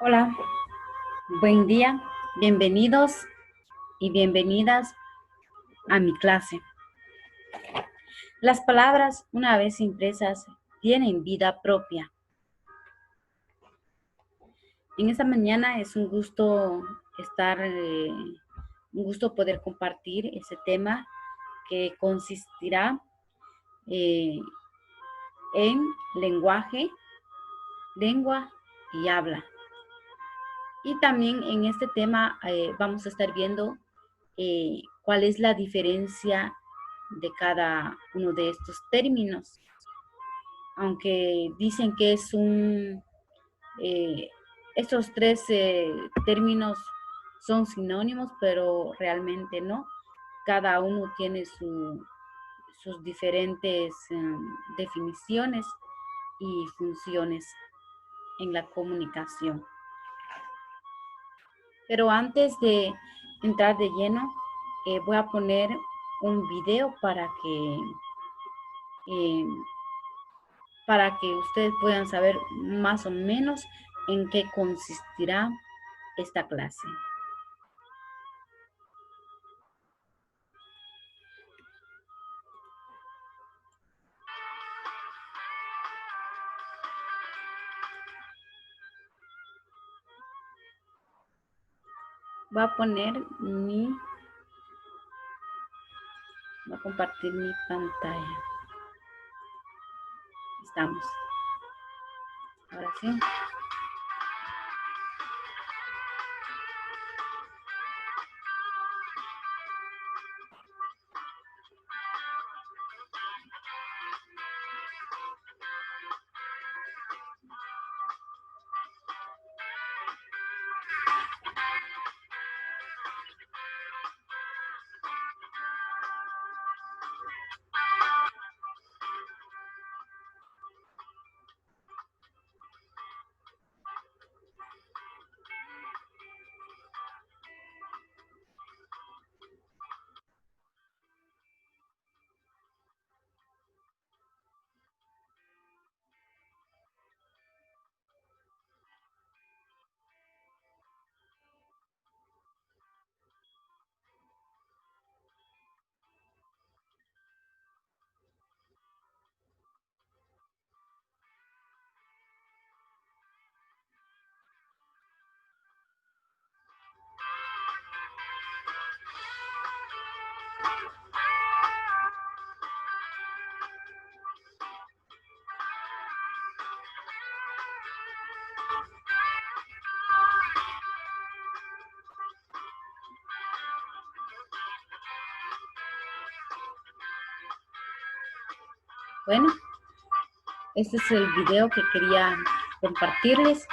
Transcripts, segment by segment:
Hola, buen día, bienvenidos y bienvenidas a mi clase. Las palabras, una vez impresas, tienen vida propia. En esta mañana es un gusto un gusto poder compartir ese tema que consistirá eh, en lenguaje, lengua y habla. Y también en este tema vamos a estar viendo cuál es la diferencia de cada uno de estos términos. Aunque dicen que eh, estos tres términos son sinónimos, pero realmente no. Cada uno tiene sus diferentes definiciones y funciones en la comunicación. Pero antes de entrar de lleno, voy a poner un video eh, para que ustedes puedan saber más o menos en qué consistirá esta clase. Voy a voy a compartir mi pantalla. Estamos. Ahora sí. Bueno, este es el video que quería compartirles.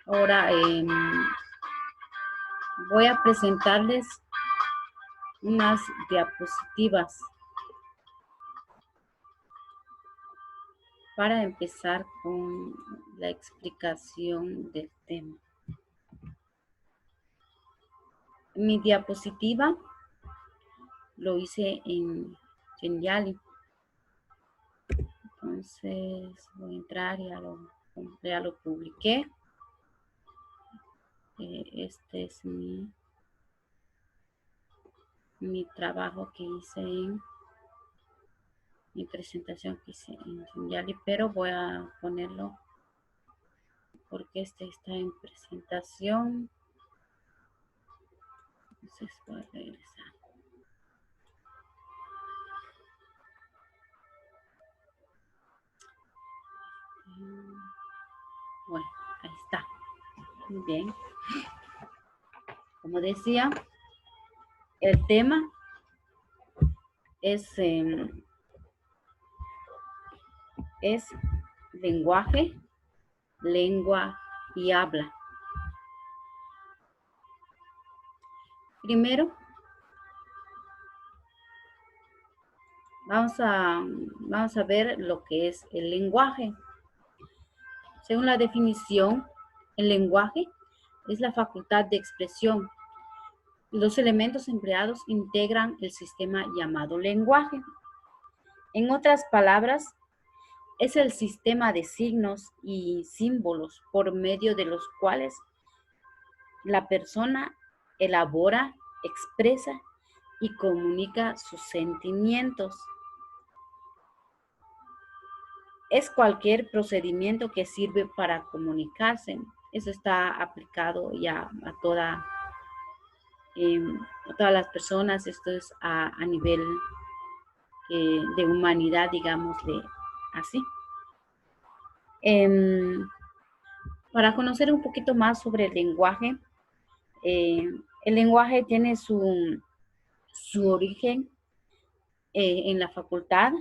Ahora voy a presentarles unas diapositivas para empezar con la explicación del tema. Mi diapositiva lo hice en Geniali. Entonces voy a entrar, ya lo publiqué. Este es mi trabajo que hice en mi presentación que hice en Geniali, pero voy a ponerlo porque este está en presentación. Entonces voy a regresar. Bueno, ahí está. Muy bien. Como decía, el tema es lenguaje, lengua y habla. Primero, vamos a ver lo que es el lenguaje. Según la definición, el lenguaje es la facultad de expresión. Los elementos empleados integran el sistema llamado lenguaje. En otras palabras, Es el sistema de signos y símbolos por medio de los cuales la persona elabora, expresa y comunica sus sentimientos. Es cualquier procedimiento que sirve para comunicarse. Eso está aplicado ya a todas las personas. Esto es a nivel de humanidad, digámosle así. Para conocer un poquito más sobre el lenguaje tiene su origen en la facultad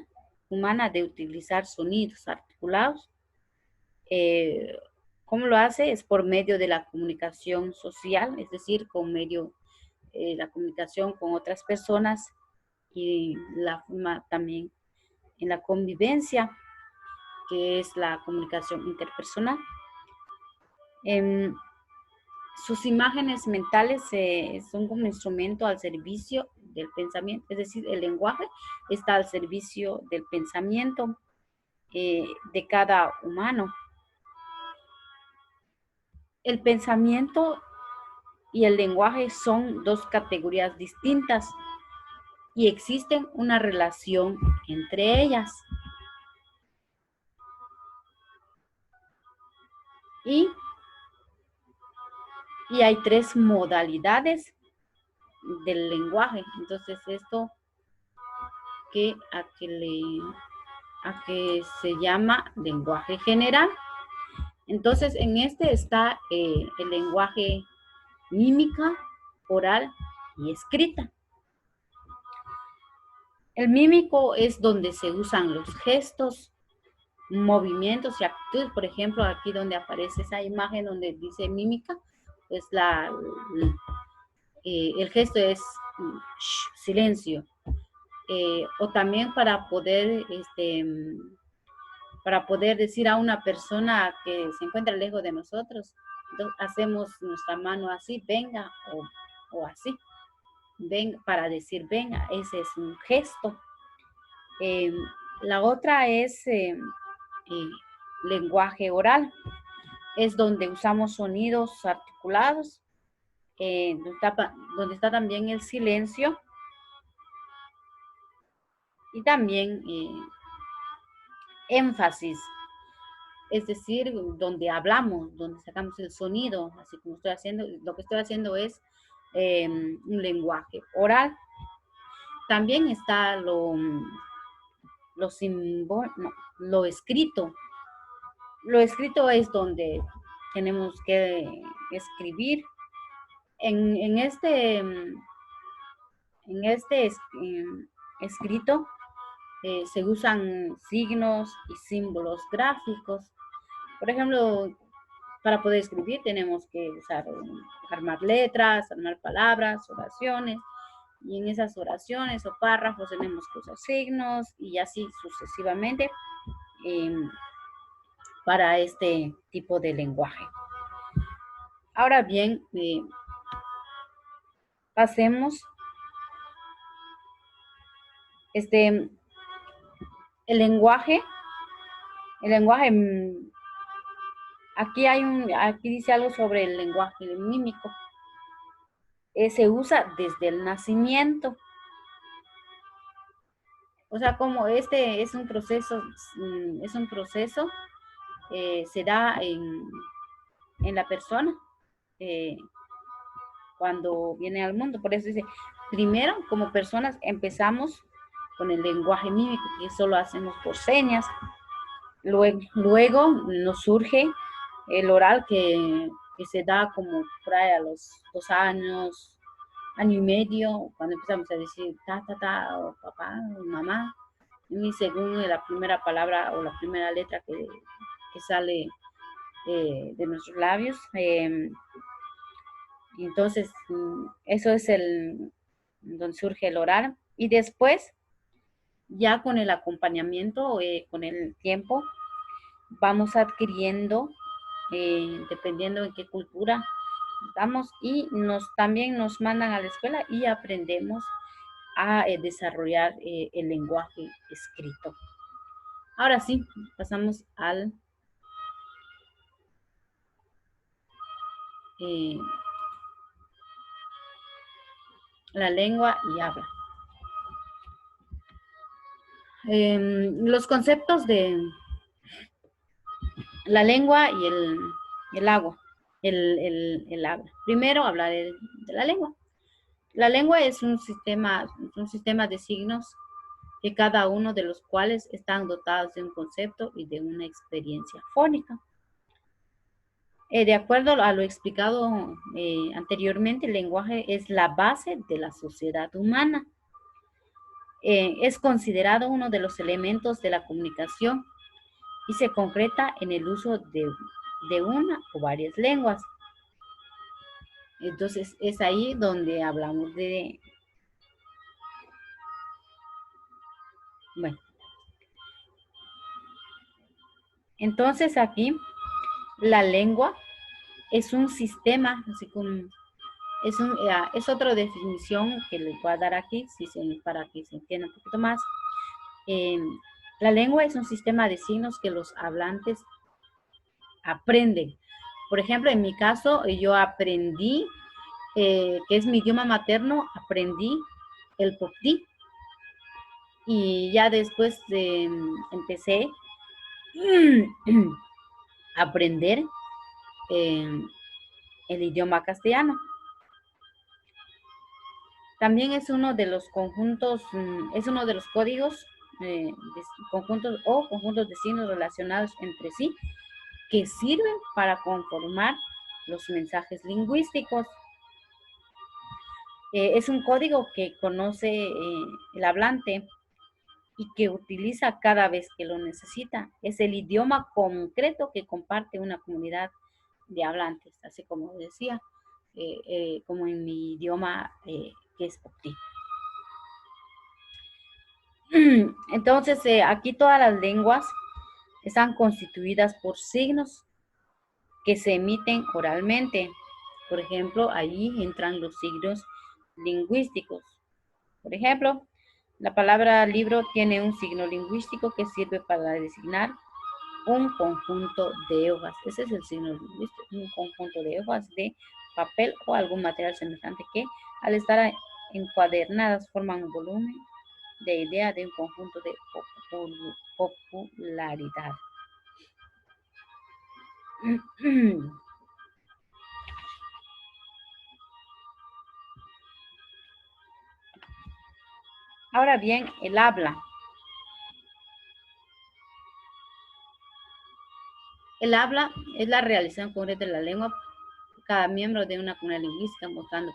humana de utilizar sonidos articulados. ¿Cómo lo hace? Es por medio de la comunicación social, es decir, la comunicación con otras personas y la forma también en la convivencia, que es la comunicación interpersonal. Sus imágenes mentales son como instrumento al servicio del pensamiento, es decir, el lenguaje está al servicio del pensamiento de cada humano. El pensamiento y el lenguaje son dos categorías distintas y existen una relación entre ellas. Y hay tres modalidades del lenguaje. Entonces, esto a que se llama lenguaje general. Entonces, en este está el lenguaje mímica, oral y escrita. El mímico es donde se usan los gestos, movimientos y actitudes. Por ejemplo, aquí donde aparece esa imagen donde dice mímica, pues el gesto es silencio. O también para poder decir a una persona que se encuentra lejos de nosotros, entonces hacemos nuestra mano así, venga, o así, venga, para decir venga, ese es un gesto. La otra es lenguaje oral, es donde usamos sonidos articulados, donde está también el silencio y también énfasis, es decir, donde hablamos, donde sacamos el sonido, así como estoy haciendo, lo que estoy haciendo es un lenguaje oral. También está lo escrito. Lo escrito es donde tenemos que escribir. En este escrito se usan signos y símbolos gráficos. Por ejemplo, para poder escribir tenemos que armar letras, armar palabras, oraciones, y en esas oraciones o párrafos tenemos que usar signos y así sucesivamente para este tipo de lenguaje. Ahora bien, pasemos el lenguaje, aquí dice algo sobre el lenguaje mímico. Se usa desde el nacimiento. O sea, como este es un proceso, se da en la persona cuando viene al mundo. Por eso dice, primero, como personas, empezamos con el lenguaje mímico, que eso lo hacemos por señas. Luego nos surge el oral que se da como por ahí a los 2 años, año y medio, cuando empezamos a decir ta, o papá, o mamá, y según la primera palabra o la primera letra que sale de nuestros labios. Entonces, eso es donde surge el oral. Y después, ya con el acompañamiento, con el tiempo, vamos adquiriendo, dependiendo en qué cultura estamos, y también nos mandan a la escuela y aprendemos a desarrollar el lenguaje escrito. Ahora sí, pasamos al eh, la lengua y habla. Los conceptos de la lengua y el agua, el habla. Primero hablaré de la lengua. La lengua es un sistema de signos que cada uno de los cuales están dotados de un concepto y de una experiencia fónica. De acuerdo a lo explicado anteriormente, el lenguaje es la base de la sociedad humana. Es considerado uno de los elementos de la comunicación y se concreta en el uso de una o varias lenguas. Entonces es ahí donde hablamos de, bueno, entonces aquí la lengua es un sistema, así como es otra definición que les voy a dar aquí, para que se entienda un poquito más. Eh, la lengua es un sistema de signos que los hablantes aprenden. Por ejemplo, en mi caso, yo aprendí, que es mi idioma materno, aprendí el poptí. Y ya después empecé a aprender el idioma castellano. También es uno de los conjuntos, es uno de los códigos, conjuntos de signos relacionados entre sí que sirven para conformar los mensajes lingüísticos. Es un código que conoce el hablante y que utiliza cada vez que lo necesita. Es el idioma concreto que comparte una comunidad de hablantes, así como decía, como en mi idioma que es Popti. Entonces, aquí todas las lenguas están constituidas por signos que se emiten oralmente. Por ejemplo, ahí entran los signos lingüísticos. Por ejemplo, la palabra libro tiene un signo lingüístico que sirve para designar un conjunto de hojas. Ese es el signo lingüístico, un conjunto de hojas de papel o algún material semejante que, al estar encuadernadas, forman un volumen de idea de un conjunto de popularidad. Ahora bien, el habla. El habla es la realización concreta de la lengua, cada miembro de una comunidad lingüística mostrando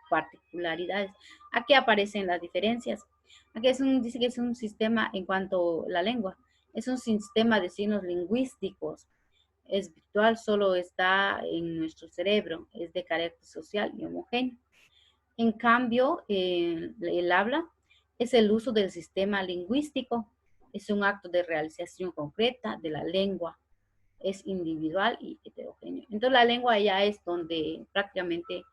particularidades. Aquí aparecen las diferencias. Aquí dice que es un sistema en cuanto a la lengua. Es un sistema de signos lingüísticos. Es virtual, solo está en nuestro cerebro. Es de carácter social y homogéneo. En cambio, el habla es el uso del sistema lingüístico. Es un acto de realización concreta de la lengua. Es individual y heterogéneo. Entonces la lengua ya es donde prácticamente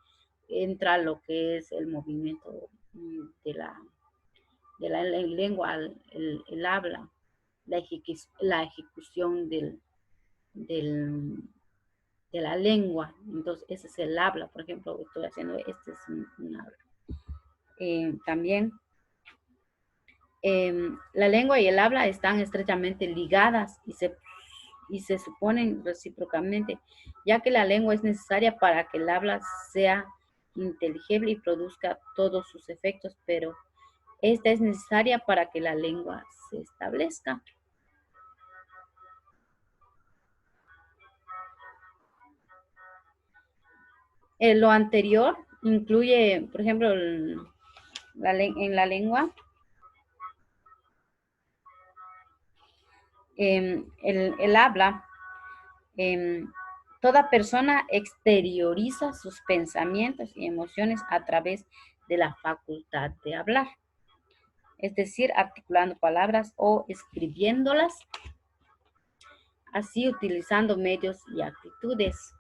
entra lo que es el movimiento de la lengua, el habla, la ejecución del, de la lengua. Entonces ese es el habla. Por ejemplo, estoy haciendo, este es un habla. También la lengua y el habla están estrechamente ligadas y se suponen recíprocamente, ya que la lengua es necesaria para que el habla sea inteligible y produzca todos sus efectos, pero esta es necesaria para que la lengua se establezca. Lo anterior incluye, por ejemplo, en la lengua, el habla, toda persona exterioriza sus pensamientos y emociones a través de la facultad de hablar, es decir, articulando palabras o escribiéndolas, así utilizando medios y actitudes.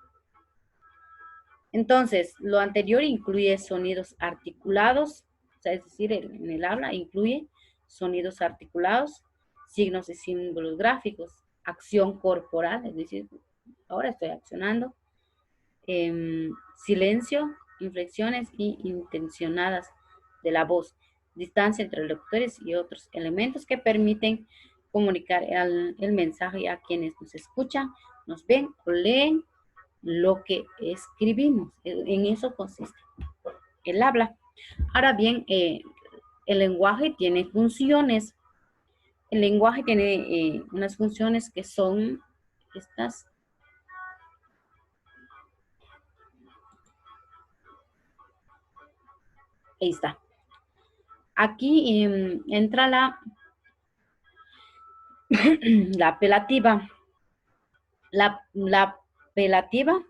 Entonces, lo anterior incluye sonidos articulados, o sea, es decir, en el habla incluye sonidos articulados, signos y símbolos gráficos, acción corporal, es decir, ahora estoy accionando, silencio, inflexiones y intencionadas de la voz, distancia entre locutores y otros elementos que permiten comunicar el mensaje a quienes nos escuchan, nos ven o leen lo que escribimos. En eso consiste el habla. Ahora bien, el lenguaje tiene funciones. El lenguaje tiene unas funciones que son estas. Ahí está. Aquí entra la apelativa. La apelativa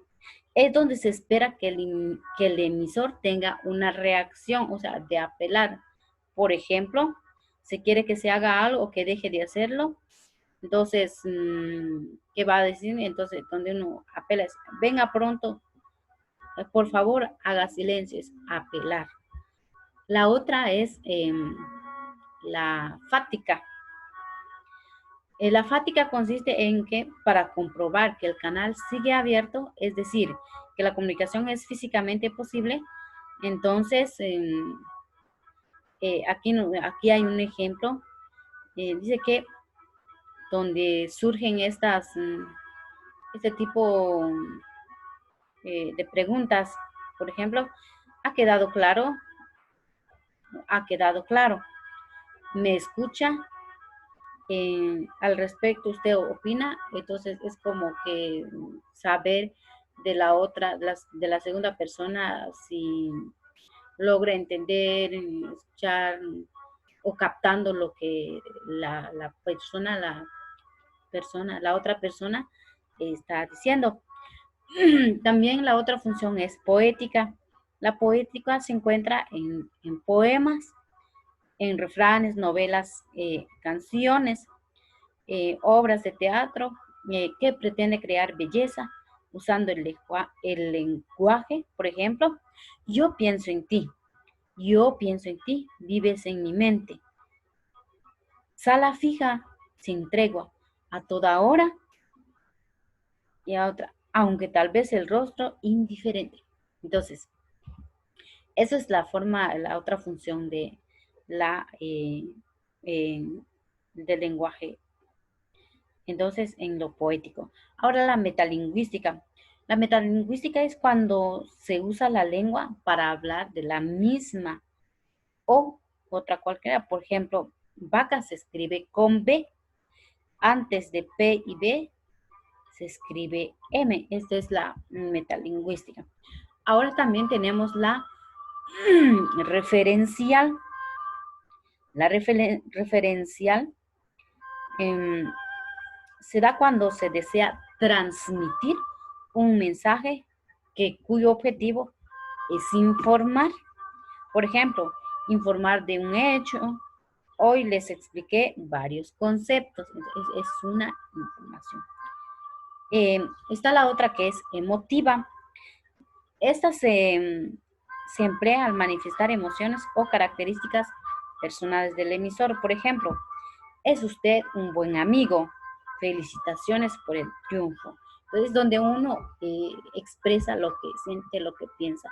es donde se espera que el emisor tenga una reacción, o sea, de apelar. Por ejemplo, se quiere que se haga algo o que deje de hacerlo. Entonces, ¿qué va a decir? Entonces, donde uno apela es, venga pronto, por favor, haga silencio, es apelar. La otra es la fática. La fática consiste en que para comprobar que el canal sigue abierto, es decir, que la comunicación es físicamente posible, entonces aquí hay un ejemplo. Dice que donde surgen este tipo de preguntas, por ejemplo, ¿ha quedado claro? ¿Ha quedado claro? ¿Me escucha? Al respecto, ¿usted opina? Entonces es como que saber de de la segunda persona si logra entender, escuchar o captando lo que la otra persona está diciendo. También la otra función es poética. La poética se encuentra en poemas, en refranes, novelas, canciones, obras de teatro que pretende crear belleza usando el lenguaje. Por ejemplo, yo pienso en ti, vives en mi mente. Sala fija, sin tregua, a toda hora y a otra, aunque tal vez el rostro indiferente. Entonces, esa es la otra función del lenguaje. Entonces, en lo poético. Ahora la metalingüística. La metalingüística es cuando se usa la lengua para hablar de la misma o otra cualquiera. Por ejemplo, vaca se escribe con B. Antes de P y B se escribe M. Esta es la metalingüística. Ahora también tenemos la referencial. La referencial se da cuando se desea transmitir un mensaje cuyo objetivo es informar. Por ejemplo, informar de un hecho. Hoy les expliqué varios conceptos. Es una información. Está la otra que es emotiva. Esta se emplea al manifestar emociones o características personales del emisor. Por ejemplo, es usted un buen amigo. Felicitaciones por el triunfo. Entonces, donde uno expresa lo que siente, lo que piensa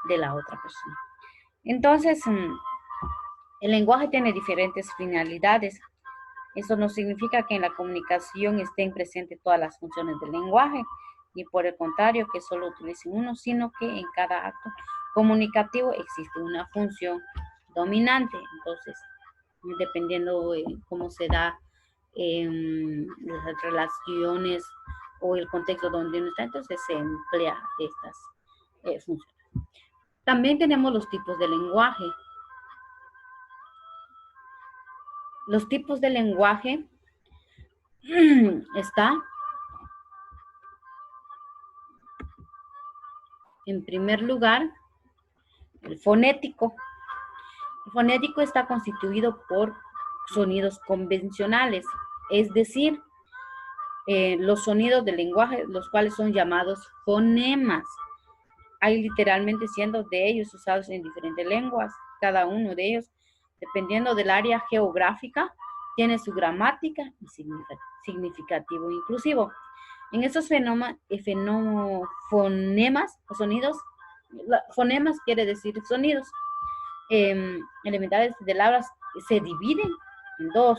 de la otra persona. Entonces, el lenguaje tiene diferentes finalidades. Eso no significa que en la comunicación estén presentes todas las funciones del lenguaje, ni por el contrario que solo utilicen uno, sino que en cada acto comunicativo existe una función dominante. Entonces, dependiendo de cómo se da las relaciones o el contexto donde uno está, entonces se emplea estas funciones. También tenemos los tipos de lenguaje. Los tipos de lenguaje está en primer lugar el fonético. El fonético está constituido por sonidos convencionales, es decir, los sonidos del lenguaje, los cuales son llamados fonemas. Hay literalmente cientos de ellos usados en diferentes lenguas, cada uno de ellos, dependiendo del área geográfica, tiene su gramática y significativo inclusivo. En esos fonemas o sonidos, fonemas quiere decir sonidos, elementales del habla se dividen en dos,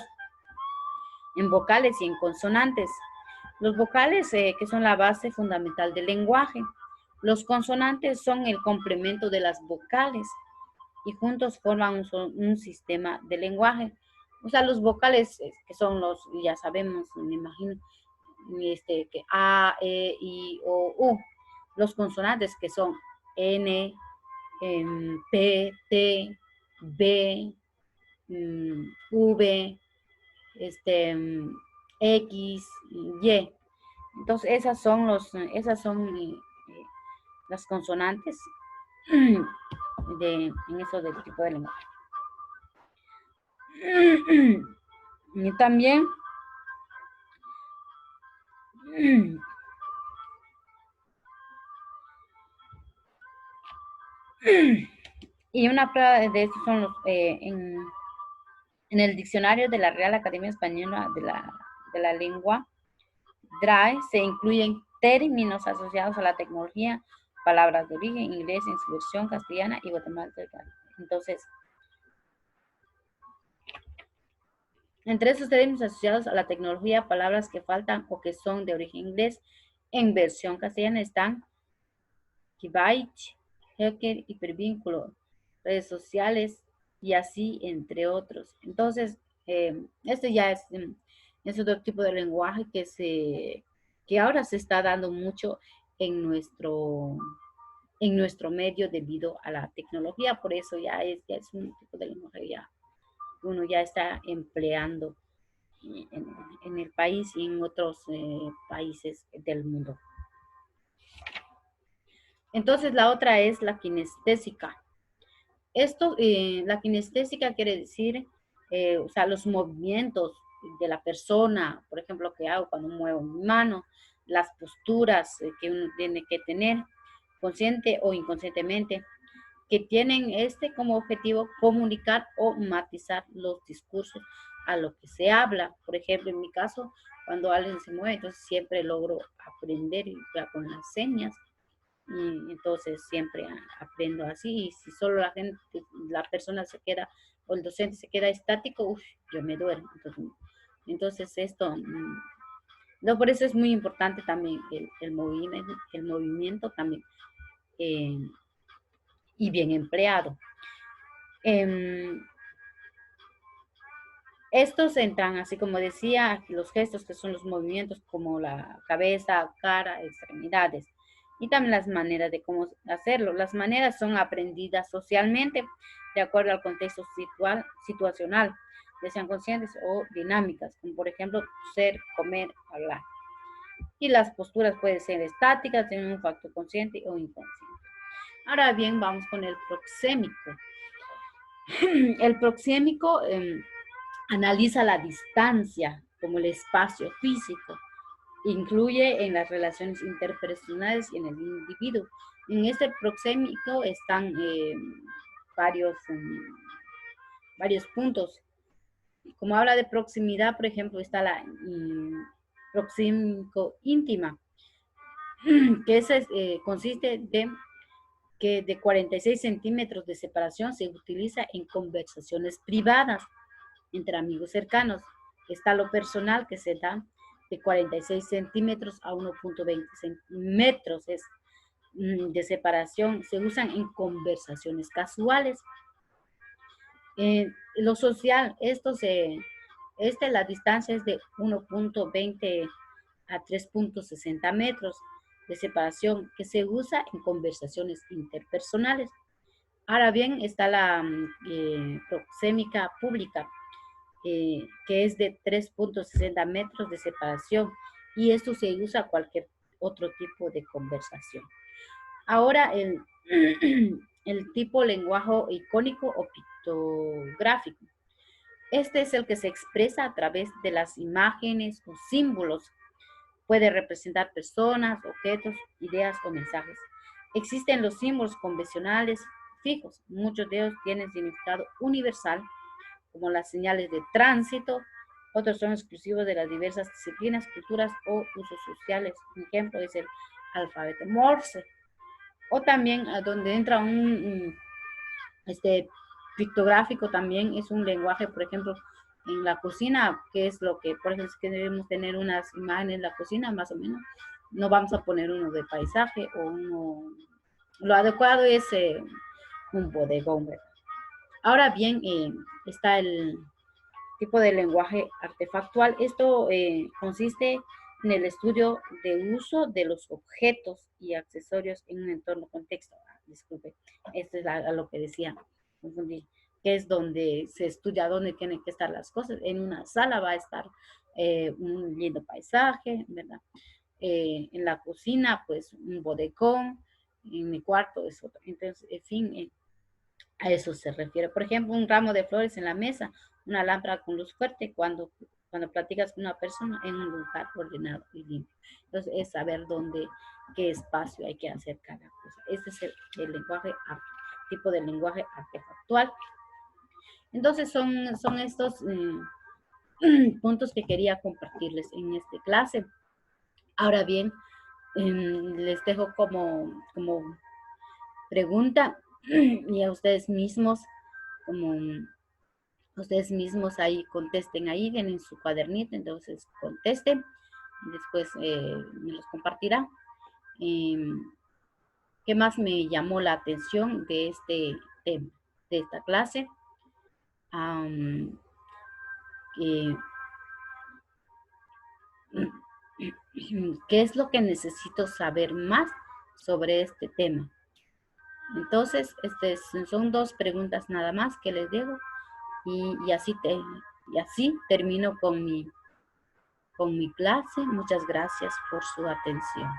en vocales y en consonantes. Los vocales, que son la base fundamental del lenguaje. Los consonantes son el complemento de las vocales y juntos forman un sistema de lenguaje. O sea, los vocales, que son los, ya sabemos, me imagino, que A, E, I, O, U. Los consonantes, que son N, P, T, B, V, X, Y. Entonces, esas son las consonantes en eso del tipo de lenguaje. Y también y una prueba de esto son los en el diccionario de la Real Academia Española de la Lengua, DRAE, se incluyen términos asociados a la tecnología, palabras de origen inglés en su versión castellana y guatemalteca. Entonces, entre esos términos asociados a la tecnología, palabras que faltan o que son de origen inglés en versión castellana están Kibite, hacker, hipervínculo, redes sociales y así entre otros. Entonces, este ya es otro tipo de lenguaje que ahora se está dando mucho en nuestro medio debido a la tecnología. Por eso ya es un tipo de lenguaje ya uno ya está empleando en el país y en otros países del mundo. Entonces, la otra es la kinestésica. La kinestésica quiere decir, o sea, los movimientos de la persona, por ejemplo, que hago cuando muevo mi mano, las posturas que uno tiene que tener, consciente o inconscientemente, que tienen como objetivo comunicar o matizar los discursos a lo que se habla. Por ejemplo, en mi caso, cuando alguien se mueve, entonces siempre logro aprender con las señas. Y entonces siempre aprendo así. Y si solo la persona se queda, o el docente se queda estático, yo me duermo. Entonces esto, no, por eso es muy importante también el movimiento también, y bien empleado. Estos entran, así como decía, los gestos, que son los movimientos como la cabeza, cara, extremidades. Y también las maneras de cómo hacerlo. Las maneras son aprendidas socialmente de acuerdo al contexto situacional, ya sean conscientes o dinámicas, como por ejemplo ser, comer, hablar. Y las posturas pueden ser estáticas, tienen un factor consciente o inconsciente. Ahora bien, vamos con el proxémico. El proxémico analiza la distancia como el espacio físico. Incluye en las relaciones interpersonales y en el individuo. En este proxémico están varios puntos. Como habla de proximidad, por ejemplo, está la proxémico íntima, que consiste que de 46 centímetros de separación se utiliza en conversaciones privadas entre amigos cercanos. Está lo personal, que se da de 46 centímetros a 1.20 metros de separación. Se usan en conversaciones casuales. Lo social, la distancia es de 1.20 a 3.60 metros de separación, que se usa en conversaciones interpersonales. Ahora bien, está la proxémica pública, que es de 3.60 metros de separación, y esto se usa a cualquier otro tipo de conversación. Ahora, el tipo lenguaje icónico o pictográfico. Este es el que se expresa a través de las imágenes o símbolos. Puede representar personas, objetos, ideas o mensajes. Existen los símbolos convencionales fijos. Muchos de ellos tienen significado universal, como las señales de tránsito, Otros son exclusivos de las diversas disciplinas, culturas o usos sociales. Un ejemplo es el alfabeto Morse. O también donde entra este pictográfico también es un lenguaje, por ejemplo, en la cocina, que es lo que, por ejemplo, es que debemos tener unas imágenes en la cocina, más o menos. No vamos a poner uno de paisaje o uno. Lo adecuado es un bodegón, ¿verdad? Ahora bien, está el tipo de lenguaje artefactual. Esto consiste en el estudio de uso de los objetos y accesorios en un entorno contexto. Disculpe, esto es a lo que decía, confundí, que es donde se estudia dónde tienen que estar las cosas. En una sala va a estar un lindo paisaje, ¿verdad? En la cocina, pues un bodegón, en mi cuarto es otro. Entonces, en fin, a eso se refiere. Por ejemplo, un ramo de flores en la mesa, una lámpara con luz fuerte cuando platicas con una persona en un lugar ordenado y limpio. Entonces, es saber dónde, qué espacio hay que hacer cada cosa. Este es el lenguaje, tipo de lenguaje artefactual. Entonces, son estos puntos que quería compartirles en esta clase. Ahora bien, les dejo como pregunta y a ustedes mismos, como ustedes mismos ahí contesten ahí, en su cuadernito, entonces contesten, después me los compartirá. ¿Qué más me llamó la atención de este tema, de esta clase? Eh, ¿Qué es lo que necesito saber más sobre este tema? Entonces, son dos preguntas nada más que les dejo y así termino con mi clase. Muchas gracias por su atención.